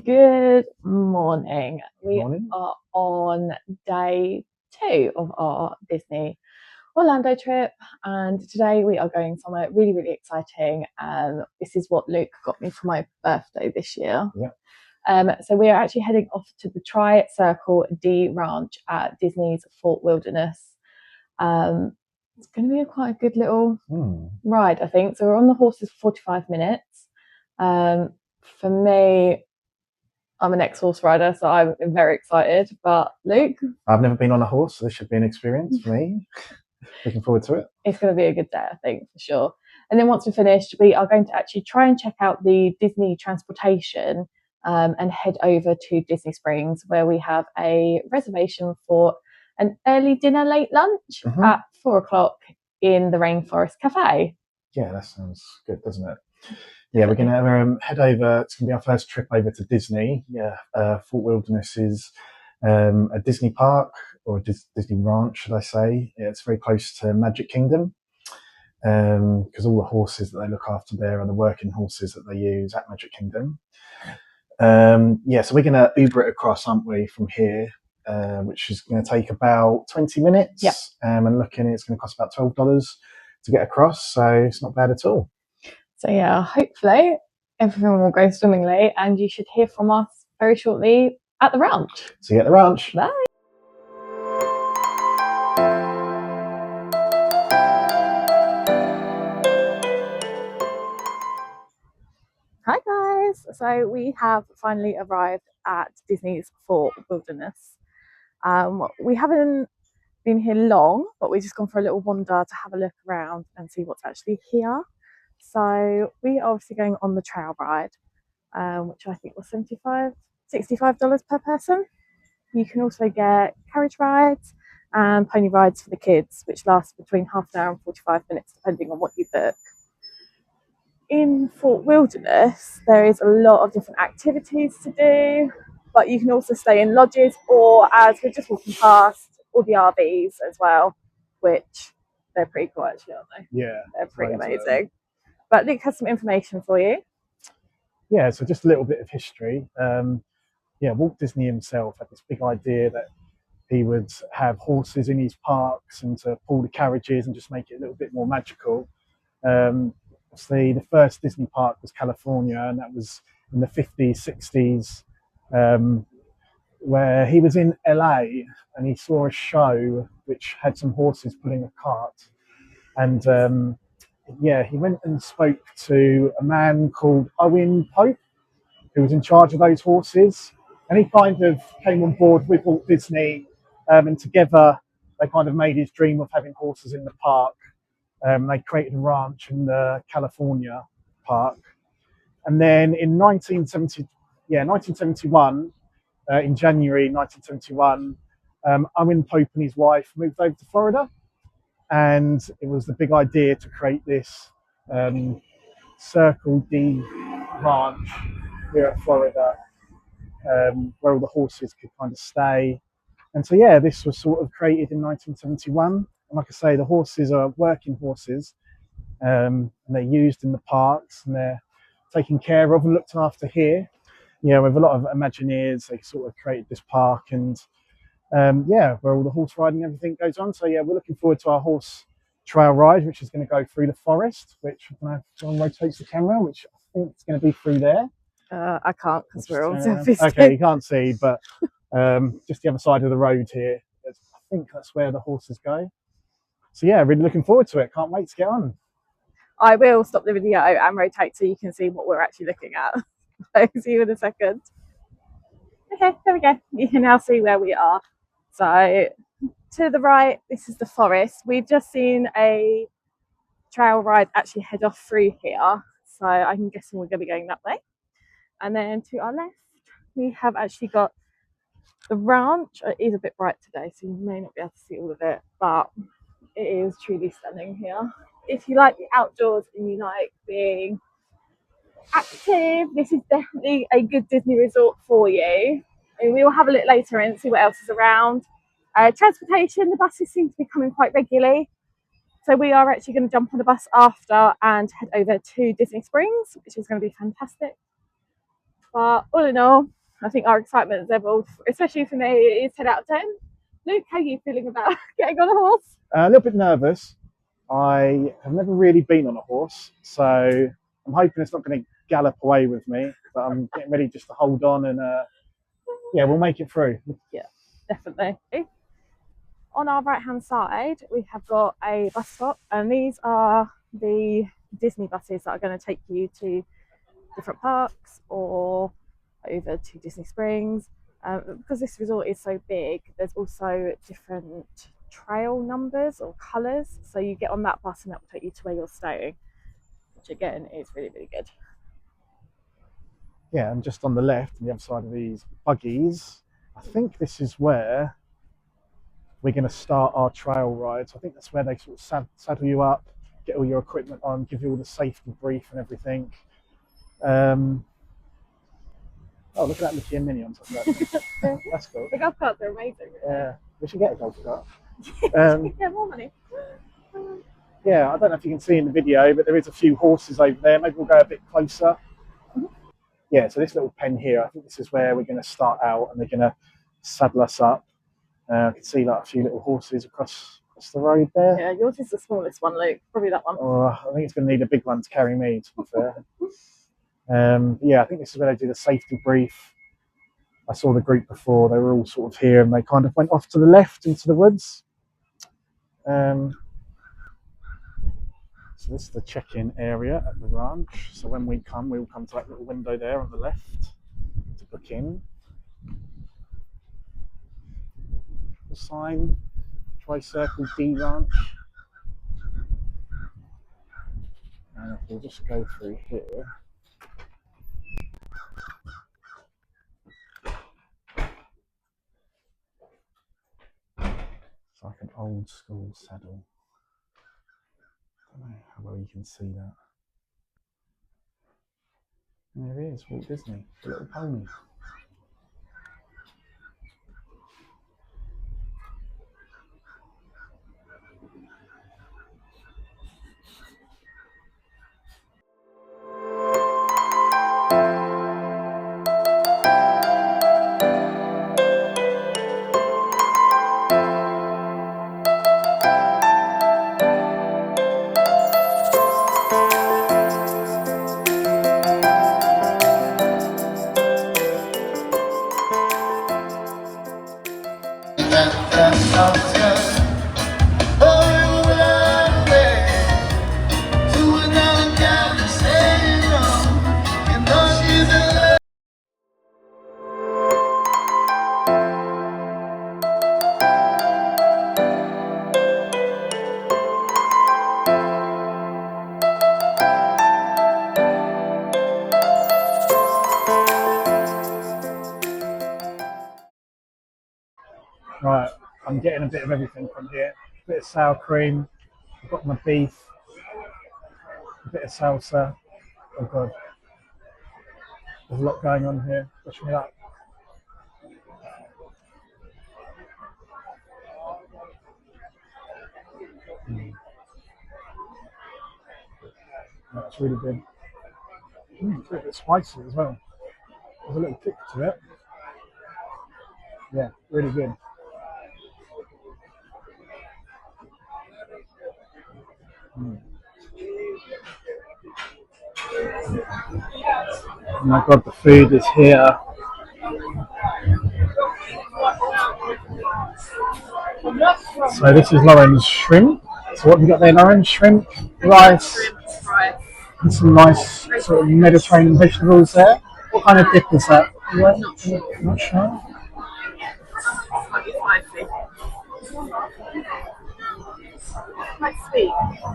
Good morning. We Morning. are on day 2 of our Disney Orlando trip, and today we are going somewhere really, really exciting. This is what Luke got me for my birthday this year. Yeah. So we are actually heading off to the Tri-Circle D Ranch at Disney's Fort Wilderness. It's going to be quite a good little ride, I think. So we're on the horses for 45 minutes. For me, I'm an ex-horse rider, so I'm very excited. But Luke? I've never been on a horse, so this should be an experience for me. Looking forward to it. It's going to be a good day, I think, for sure. And then once we're finished, we are going to actually try and check out the Disney transportation and head over to Disney Springs, where we have a reservation for an early dinner, late lunch at 4 o'clock in the Rainforest Cafe. Yeah, that sounds good, doesn't it? Yeah, we're going to head over. It's going to be our first trip over to Disney. Yeah, Fort Wilderness is a Disney park, or a Disney ranch, should I say. Yeah, it's very close to Magic Kingdom because all the horses that they look after there are the working horses that they use at Magic Kingdom. Yeah, so we're going to Uber it across, aren't we, from here, which is going to take about 20 minutes. Yep. And looking, it's going to cost about $12 to get across, so it's not bad at all. So yeah, hopefully everything will go swimmingly, and you should hear from us very shortly at the ranch. See you at the ranch. Bye. Hi guys, so we have finally arrived at Disney's Fort Wilderness. We haven't been here long, but we've just gone for a little wander to have a look around and see what's actually here. So we are obviously going on the trail ride, which I think was $65 per person. You can also get carriage rides and pony rides for the kids, which last between half an hour and 45 minutes, depending on what you book. In Fort Wilderness, there is a lot of different activities to do, but you can also stay in lodges, or as we're just walking past, all the RVs as well, which they're pretty cool actually, aren't they? Yeah. They're pretty amazing. But Luke has some information for you. Yeah, so just a little bit of history. Walt Disney himself had this big idea that he would have horses in his parks and to pull the carriages and just make it a little bit more magical. Obviously, the first Disney park was California, and that was in the 50s, 60s, where he was in LA and he saw a show which had some horses pulling a cart. And he went and spoke to a man called Owen Pope, who was in charge of those horses. And he kind of came on board with Walt Disney, and together they kind of made his dream of having horses in the park. They created a ranch in the California park. And then in 1971, in January 1971, Owen Pope and his wife moved over to Florida. And it was the big idea to create this Circle D ranch here at Florida, where all the horses could kind of stay. And so, yeah, this was sort of created in 1971. And like I say, the horses are working horses, and they're used in the parks, and they're taken care of and looked after here. Yeah, with a lot of Imagineers, they sort of created this park, and where all the horse riding and everything goes on. So yeah, we're looking forward to our horse trail ride, which is going to go through the forest, which John rotates the camera, which I think it's going to be through there. I can't because we're on selfie. Okay, you can't see, but just the other side of the road here. I think that's where the horses go. So yeah, really looking forward to it. Can't wait to get on. I will stop the video and rotate so you can see what we're actually looking at. I'll see you in a second. Okay, there we go. You can now see where we are. So to the right, this is the forest. We've just seen a trail ride actually head off through here. So I'm guessing we're going to be going that way. And then to our left, we have actually got the ranch. It is a bit bright today, so you may not be able to see all of it, but it is truly stunning here. If you like the outdoors and you like being active, this is definitely a good Disney resort for you. And we will have a look later and see what else is around. Transportation, the buses seem to be coming quite regularly. So we are actually going to jump on the bus after and head over to Disney Springs, which is going to be fantastic. But all in all, I think our excitement level, especially for me, is 10 out of 10. Luke, how are you feeling about getting on a horse? A little bit nervous. I have never really been on a horse, so I'm hoping it's not going to gallop away with me, but I'm getting ready just to hold on and yeah, we'll make it through. Yeah, definitely. On our right hand side, we have got a bus stop, and these are the Disney buses that are going to take you to different parks or over to Disney Springs. Because this resort is so big, there's also different trail numbers or colours. So you get on that bus and that will take you to where you're staying, which again is really, really good. Yeah, and just on the left, on the other side of these buggies, I think this is where we're going to start our trail ride. So I think that's where they sort of saddle you up, get all your equipment on, give you all the safety brief and everything. Oh, look at that Mickey and Minnie on top of that. That's cool. The golf carts are amazing. Yeah, we should get a golf cart. Yeah, more money. Yeah, I don't know if you can see in the video, but there is a few horses over there. Maybe we'll go a bit closer. Yeah, so this little pen here, I think this is where we're going to start out, and they're going to saddle us up. I can see like a few little horses across the road there. Yeah, yours is the smallest one, Luke. Probably that one. Oh, I think it's going to need a big one to carry me, to be fair. Yeah, I think this is where they do the safety brief. I saw the group before, they were all sort of here and they kind of went off to the left into the woods. So this is the check-in area at the ranch. So when we come, we'll come to that little window there on the left to book in. The sign, Tri-Circle D Ranch. And if we'll just go through here. It's like an old school saddle. I don't know how well you can see that. And there it is, Walt Disney, the little pony. Right, I'm getting a bit of everything from here. A bit of sour cream, I've got my beef, a bit of salsa. Oh god, there's a lot going on here. Push me up. That's really good. It's a bit spicy as well. There's a little kick to it. Yeah, really good. Oh my god, the food is here. So this is Lauren's shrimp. So what have you got there, Lauren? Shrimp, rice, and some nice sort of Mediterranean vegetables there. What kind of dip is that? Not sure. Spicy. Quite sweet.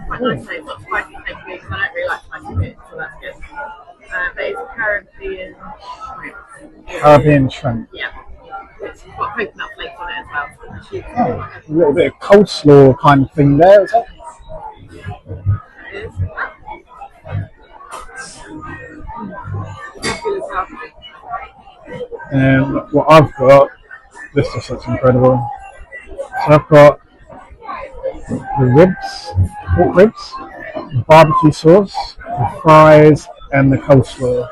Quite nice name. Not spicy tasty because I don't really like spicy bits, so that's good. But it's Caribbean shrimp. Caribbean shrimp. Yeah. It's got coconut flakes on it as well. So Oh, a little bit of coleslaw kind of thing there, is it? it is. And what I've got, this just looks incredible. So I've got the ribs, pork ribs, the barbecue sauce, the fries, and the coleslaw.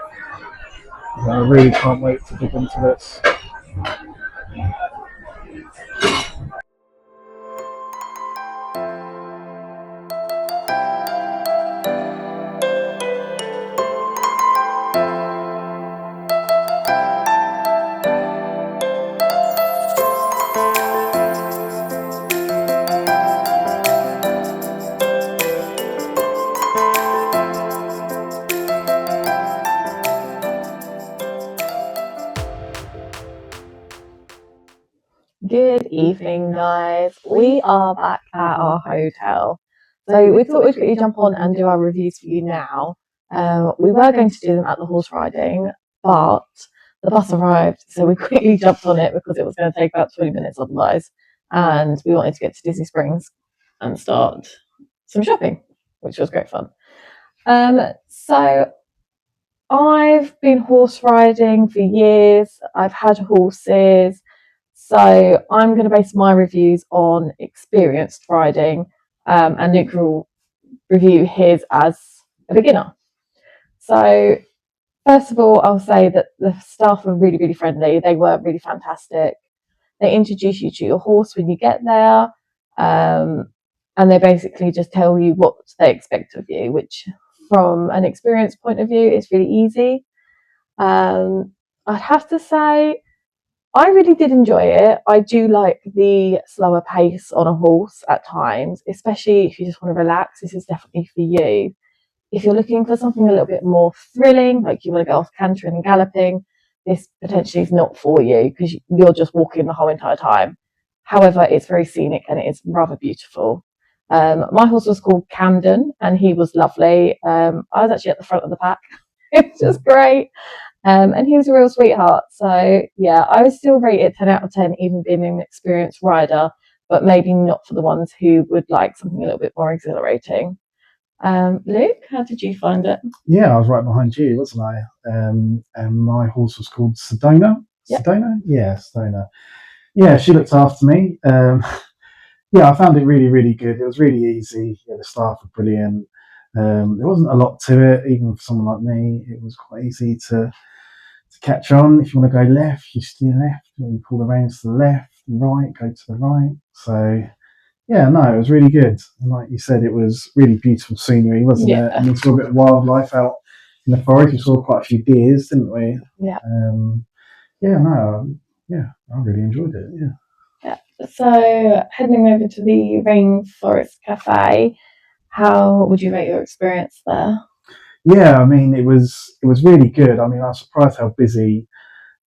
I really can't wait to dig into this. Good evening, guys. We are back at our hotel. So we thought we'd quickly jump on and do our reviews for you now. We were going to do them at the horse riding, but the bus arrived, so we quickly jumped on it because it was going to take about 20 minutes otherwise. And we wanted to get to Disney Springs and start some shopping, which was great fun. So I've been horse riding for years. I've had horses. So I'm going to base my reviews on experienced riding, and Luke will review his as a beginner. So first of all, I'll say that the staff were really, really friendly. They were really fantastic. They introduce you to your horse when you get there, and they basically just tell you what they expect of you, which from an experience point of view is really easy. I'd have to say I really did enjoy it. I do like the slower pace on a horse at times, especially if you just want to relax. This is definitely for you. If you're looking for something a little bit more thrilling, like you want to go off cantering and galloping, this potentially is not for you because you're just walking the whole entire time. However, it's very scenic and it is rather beautiful. My horse was called Camden and he was lovely. I was actually at the front of the pack. It was just great. And he was a real sweetheart. So yeah, I would still rate it 10 out of 10, even being an experienced rider, but maybe not for the ones who would like something a little bit more exhilarating. Luke, how did you find it? Yeah, I was right behind you, wasn't I? And my horse was called Sedona. Yep. Sedona? Yeah, Sedona. Yeah, she looked after me. Yeah, I found it really, really good. It was really easy. Yeah, the staff were brilliant. There wasn't a lot to it, even for someone like me. It was quite easy to catch on. If you want to go left, you steer left. When you pull the reins to the left, right, go to the right. So yeah, no, it was really good. And like you said, it was really beautiful scenery, wasn't it? And we saw a bit of wildlife out in the forest. We saw quite a few deers, didn't we? Yeah. Yeah, no, yeah, I really enjoyed it. Yeah. So heading over to the Rainforest Cafe, how would you rate your experience there? Yeah, I mean, it was really good. I mean, I was surprised how busy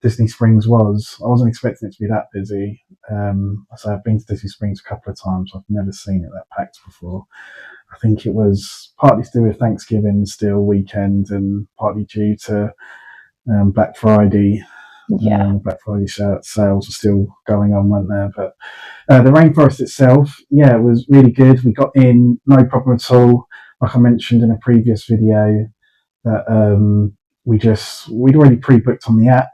Disney Springs was. I wasn't expecting it to be that busy. I say I've been to Disney Springs a couple of times. I've never seen it that packed before. I think it was partly to do with Thanksgiving still weekend, and partly due to Black Friday. Yeah. Black Friday sales are still going on, weren't there? But the rainforest itself, yeah, it was really good. We got in no problem at all. Like I mentioned in a previous video, that we'd already pre-booked on the app.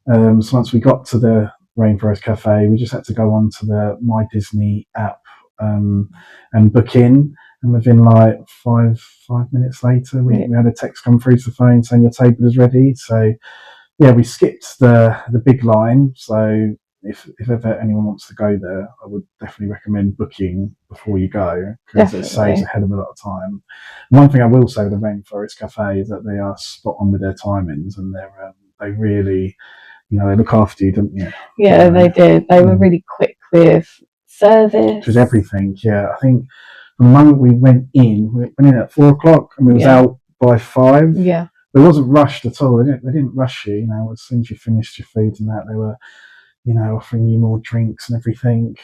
So once we got to the Rainforest Cafe, we just had to go on to the My Disney app and book in. And within like five minutes later, we had a text come through to the phone saying your table is ready. So yeah, we skipped the big line. So if ever anyone wants to go there, I would definitely recommend booking before you go because it saves a hell of a lot of time. One thing I will say with the Rainforest Cafe is that they are spot on with their timings, and they really, they look after you, don't you? Yeah, they did. They were really quick with service. With everything, yeah. I think from the moment we went in at 4 o'clock and we was out by 5. Yeah. It wasn't rushed at all. They didn't rush you. As soon as you finished your food and that, they were, offering you more drinks and everything.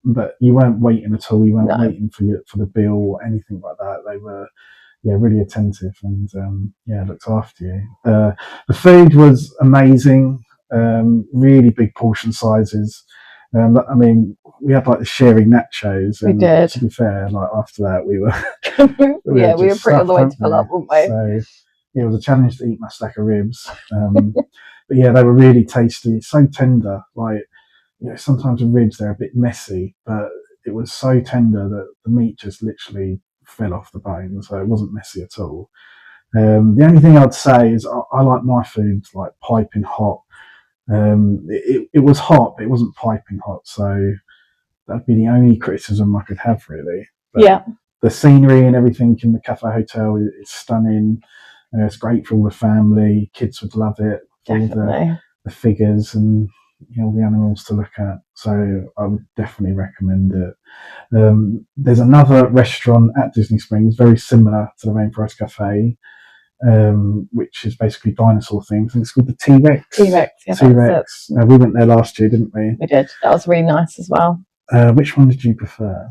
But you weren't waiting at all. You weren't waiting for the bill or anything like that. They were, really attentive and looked after you. The food was amazing. Really big portion sizes. I mean, we had like the sharing nachos. And we did. To be fair, like after that, we were we were pretty on the way to fill up, weren't we? So it was a challenge to eat my stack of ribs. But yeah, they were really tasty, so tender. Like, sometimes with ribs they're a bit messy, but it was so tender that the meat just literally fell off the bone, so it wasn't messy at all. The only thing I'd say is I like my food like piping hot. It was hot, but it wasn't piping hot, so that'd be the only criticism I could have, really. But Yeah, the scenery and everything in the cafe hotel is stunning. It's great for all the family. Kids would love it. All definitely. the figures and all the animals to look at. So I would definitely recommend it. There's another restaurant at Disney Springs, very similar to the Rainforest Cafe, which is basically dinosaur themed. I think it's called the T Rex. T-Rex, yeah, T Rex. We went there last year, didn't we? we did. That was really nice as well. Which one did you prefer?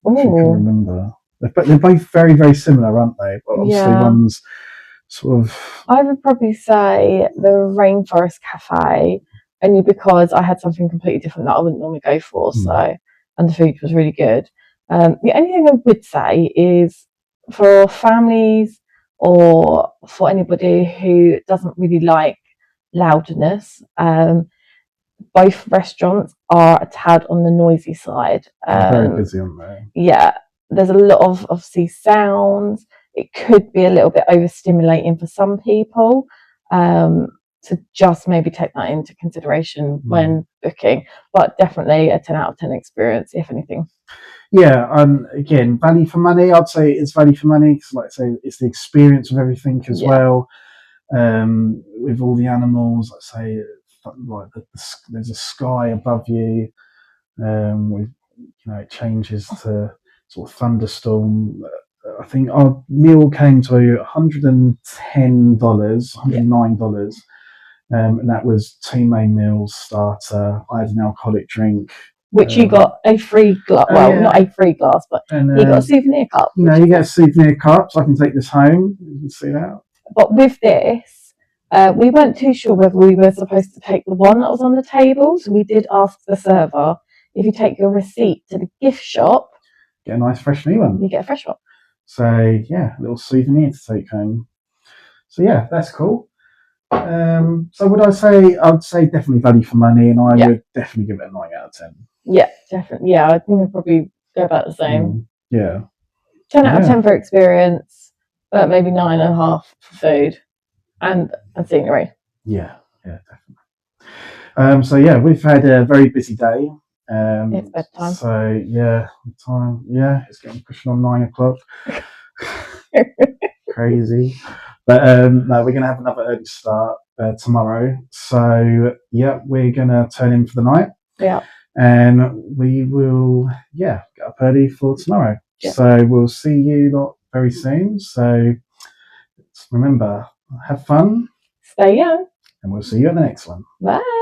If you can Ooh, remember. But they're both very, very similar, aren't they? But obviously, yeah. one's sort of. I would probably say the Rainforest Cafe, only because I had something completely different that I wouldn't normally go for. So, and the food was really good. The only thing I would say is for families or for anybody who doesn't really like loudness, both restaurants are a tad on the noisy side. Very busy, aren't they? Yeah, there's a lot of obviously sounds. It could be a little bit overstimulating for some people. So just maybe take that into consideration when booking, but definitely a 10 out of 10 experience, if anything. Yeah, again, value for money. I'd say it's value for money because, like I say, it's the experience of everything as well. With all the animals, I say, like there's a sky above you. With it changes to sort of thunderstorm. I think our meal came to $110, $109. And that was two main meals, starter. I had an alcoholic drink, which you got a free glass. Well, yeah. Not a free glass, but you got a souvenir cup. You get a souvenir cup, so I can take this home. You can see that. But with this, we weren't too sure whether we were supposed to take the one that was on the table. So we did ask the server, if you take your receipt to the gift shop, get a nice fresh new one. You get a fresh one. So yeah, a little souvenir to take home. So yeah, that's cool. So would I say, I'd say definitely value for money, and I would definitely give it a 9 out of 10. Yeah, definitely. Yeah, I think we'd probably go about the same. Yeah. 10 out of 10 for experience, but maybe 9.5 for food and scenery. Yeah, definitely. So yeah, we've had a very busy day. It's bedtime. So yeah, time. Yeah, it's getting pushing on 9 o'clock. Crazy. But no, we're going to have another early start tomorrow. So yeah, we're going to turn in for the night. Yeah. And we will, get up early for tomorrow. Yeah. So we'll see you lot very soon. So remember, have fun. Stay young. And we'll see you at the next one. Bye.